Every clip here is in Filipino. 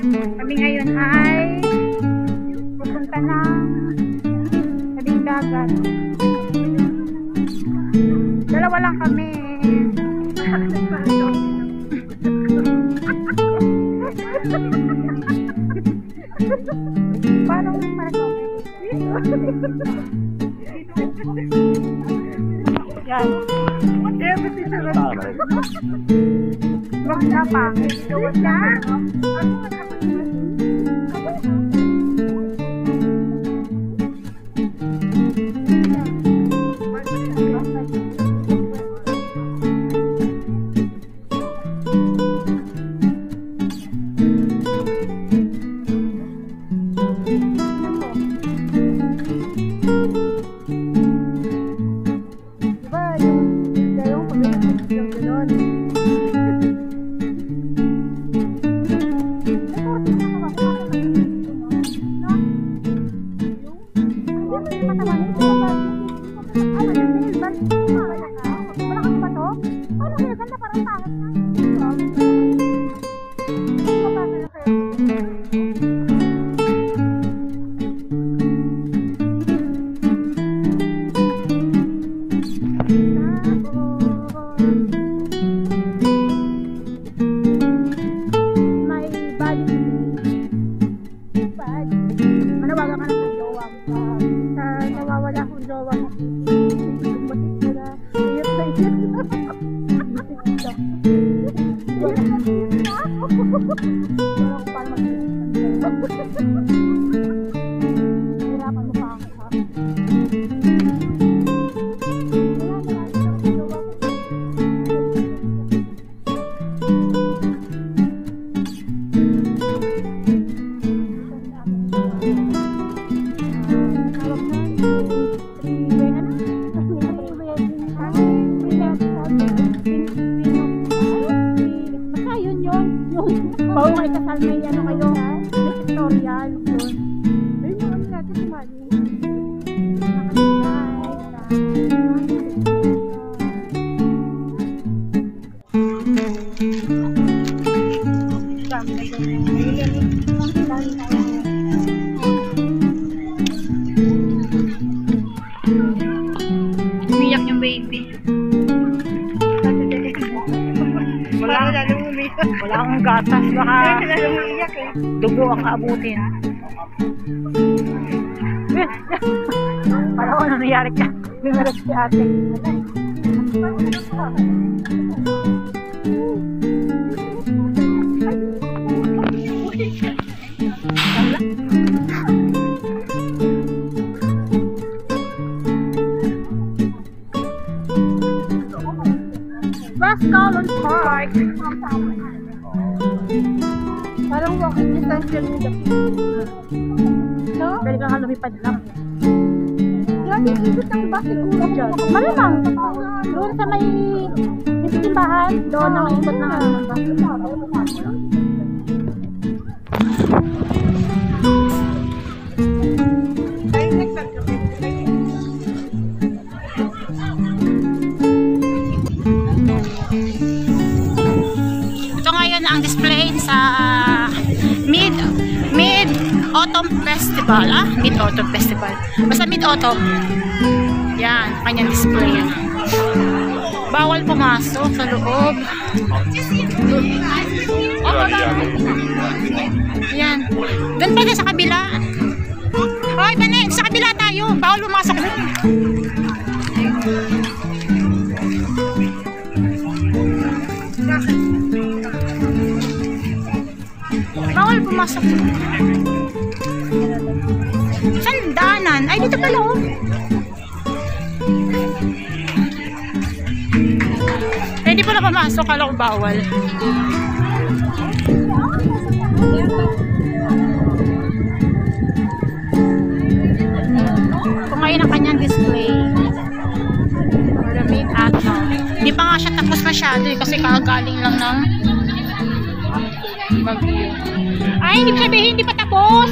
Kami ngayon ay pupunta ng tabing dagat. Dalawa lang kami. Parang yan. Wag na pa. Wag na. Oo, may kasal may ano kayo, may tutorial yun. Ayun yung ano natin si Mali. Umiyak yung baby. Wala akong gatas, baka dugo ang abutin. Para ko ano nangyari ka. Lumaras si ate. Bascolon Park. Parang walking distance yun nito. No? Pwede ka lumipad lang. Yan, ikot ang bus siguro dyan. Malamang. Doon sa may simbahan, doon ang ikot ng bus. Ang display sa Mid-Autumn Festival. Mid-Autumn Festival. Basta Mid-Autumn. Yan, kanyang display. Bawal pumasok sa loob. Yan. Doon pa sa kabila. Hoy, Bane, sa kabila tayo. Bawal pumasok. Bawal pumasok. Sandanan. Ay, dito pala oh. Eh, di pala pumasok. Kala ko bawal. Kumain ang kanyang display. Maraming ato. Di pa nga siya tapos masyado eh, kasi kakagaling lang ng bagyo. Ay, hindi sabihin, hindi pa tapos.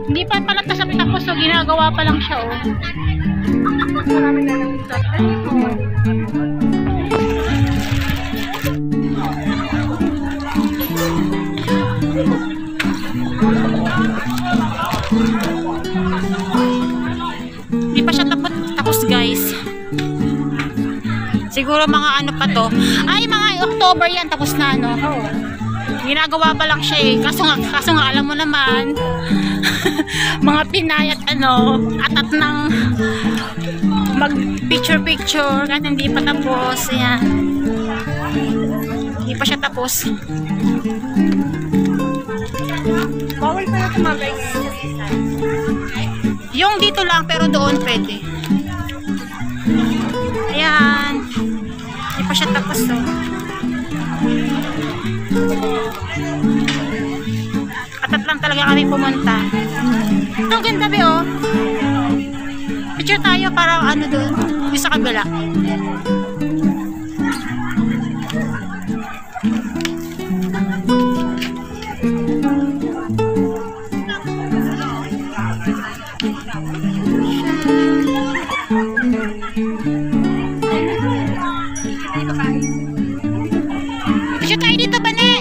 Hindi pa pala tapos, so ginagawa pa lang siya, oh. Marami na lang ito. Hindi pa siya tapos guys. Siguro mga ano pa to. Ay, mga October yan. Tapos na ano. Ginagawa pa lang siya eh. Kaso nga alam mo naman. Mga Pinay at ano. Atat ng mag picture. Kahit hindi pa tapos. Ayan. Hindi pa siya tapos. Bawal pa na tumabay ngayon. Yung dito lang pero doon pwede. Ayan. Hindi pa siya tapos oh. Atat lang talaga kami pumunta. Ang ganda be oh. Picture tayo parang ano doon. Yung sa kabila. Picture tayo dito ba ne?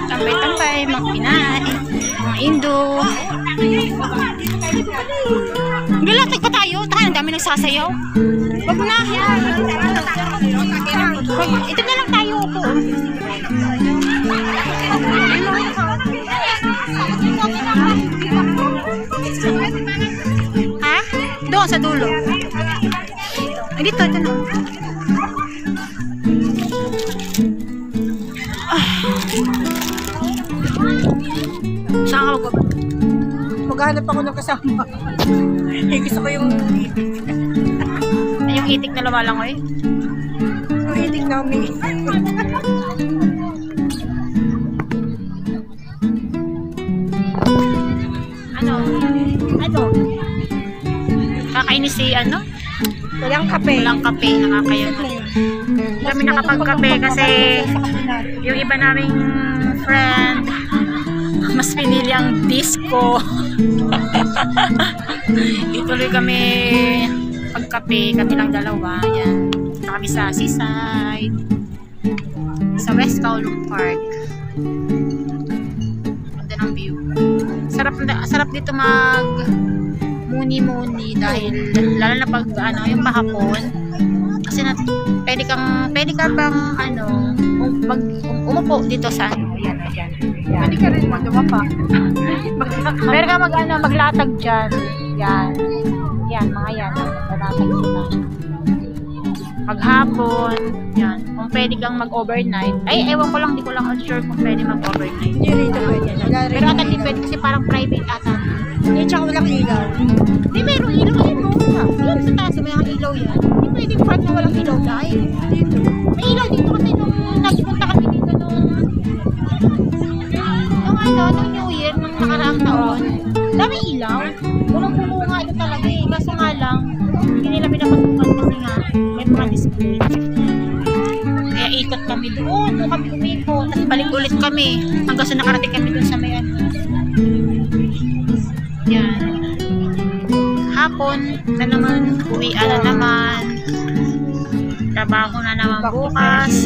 Tambay-tambay, mga Pinay, mga Indo. Galatag pa tayo. Taka, ang dami nagsasayaw. Wag na. Ito na lang tayo po. Ha? Doon sa dulo. Ay, dito na. Saan ka Maghanap ako ng kasama. Gusto ko yung ay, yung itik na lumalangoy. yung itik na umiitik. Ano? Kakainis si ano? Walang kape. Walang kape, nakakayon. Kami nakapagkape kasi yung iba naming friend mas pinili ang disco. Ituloy kami pagkape, kami lang dalawa. Yan. Kami sa seaside. Sa West Kowloon Park. Ganda ng view. Sarap dito mag muni-muni dahil lalo na pag ano, yung pahapon. Kasi pwede ka bang ano, umupo dito sa ano. Yan. Pwede ka rin magdumapa. Pwede ka maglatag dyan. Yan, mga yan. Maglatag sila. Maghapon. Yan. Kung pwede kang mag-overnight. Ay, ewan ko lang, di ko lang sure kung pwede mag-overnight. Hindi rito pwede. Pero ata di pwede kasi parang private ata. Hindi, tsaka walang ilaw. Di, meron ilaw yan, no? Yan, sa taas, may mga ilaw yan. Di pwede part na walang ilaw dahil. Dito. May ilaw dito kasi nung nagpunta kami dito nung New Year, nung nakaraang taon. Dami ilaw. Walang puno nga ito talaga eh. Kaso nga lang, hindi nila pinapasukan kasi nga may mga display. Kaya ikot kami doon. Doon kami umikot. Tapos balik ulit kami. Hanggang sa nakarating kami doon sa may ano. Yan. Hapon na naman. Uwian na naman. Trabaho na naman bukas.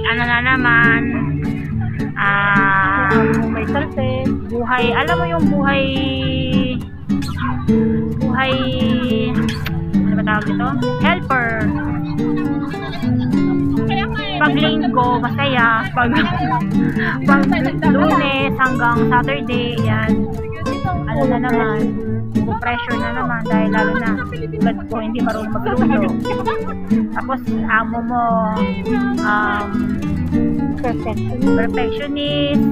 Ano na naman. May talpe. Buhay. Alam mo yung buhay ano ba tawag ito? Helper. Pag linggo, masaya. Pag Lunes hanggang Saturday, yan. Ano na naman, pressure na naman dahil lalo na tulad ko hindi marunong magluto. Tapos amo mo perfectionist.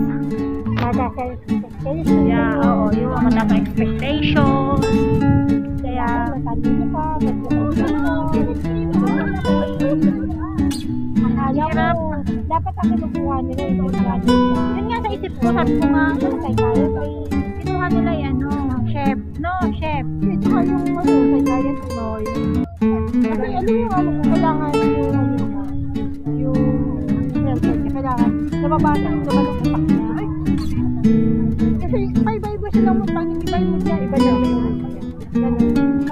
Yeah, oo, yung mga expectation. Kaya dapat ang kinukuha nila yung yun nga sa isip ko, sabi ko nga kinuha nila yung ano, chef. Ito ka yung sa diet mo. Ano yung kailangan yung kailangan nababasa yung nabalong utak niya. Kasi iba-iba siya lang pag iba-iba siya, iba niya. Ganun.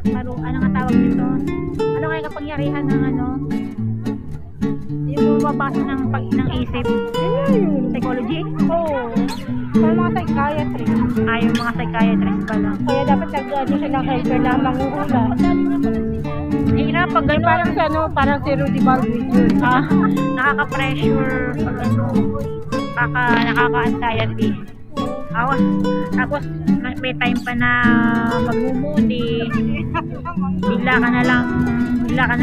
dapat ano nga tawag nito? Ano kaya kapangyarihan ng ano? Yung bumabasa ng isip. Psychology? Oo. Para mga psychiatrist. Yung mga psychiatrist pala. Kaya dapat nag-ano siya ng helper na manguhula. Hirap pag gano'n. Parang sa ano, parang si Rudy Baldwin yun. Nakaka-pressure pag ano, nakaka-anxiety. Tapos may time pa na magmumuni, bigla ka na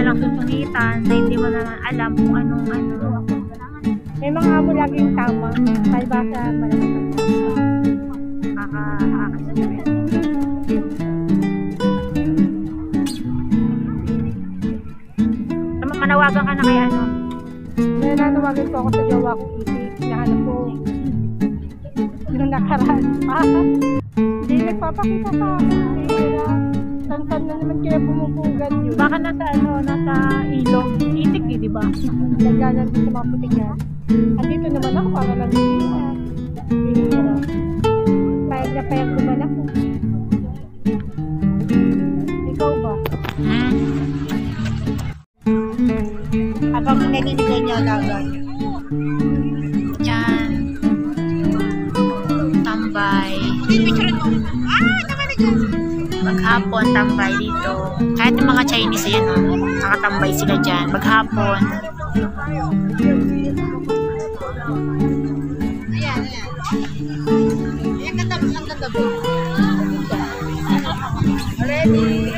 lang susungitan na hindi mo naman alam kung anong ano. May mga amo laging tama. Kaya ba sa malamang Nakaka-stress. Manawagan ka na kay ano? may nanawagan po ako sa jowa ko, Kitty. Hinahanap ko yung nakaraan. Hindi nagpapakita sa akin. Tantan na naman kaya bumubugan yun. Baka nasa ilong. Itik di ba? Naglalan din sa mga puting yan. At dito naman ako para lang payag na payag naman ako. Ikaw ba? Habang naliligan niya agad. Yan. Tambay. Maghapon, tambay dito. Kahit yung mga Chinese yan, nakatambay sila dyan. Maghapon. Ayan. Ayan katapos ang katabi. Ready?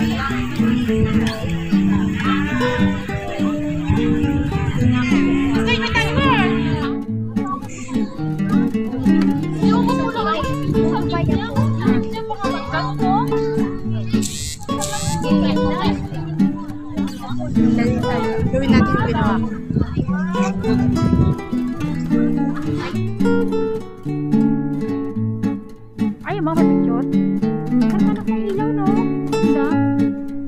Gawin natin yung ginawa ko. Ay, mga picture. Ganda na kong ilaw, no? Ganda.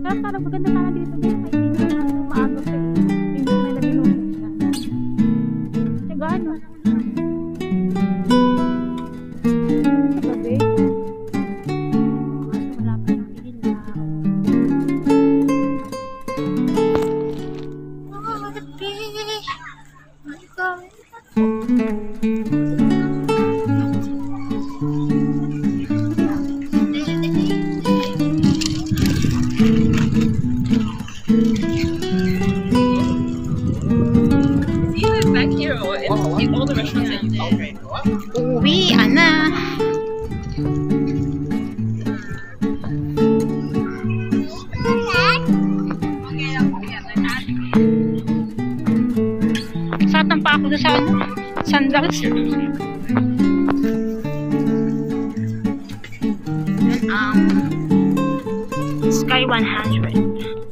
Kaya parang maganda sana dito din. May ilaw na maagos eh. Hindi na nila binubuksan. Diba, ano? Sa gabi. Wala pa siyang ilaw. Uwi, ana. Satan pa ako sa sandals. Sky 100.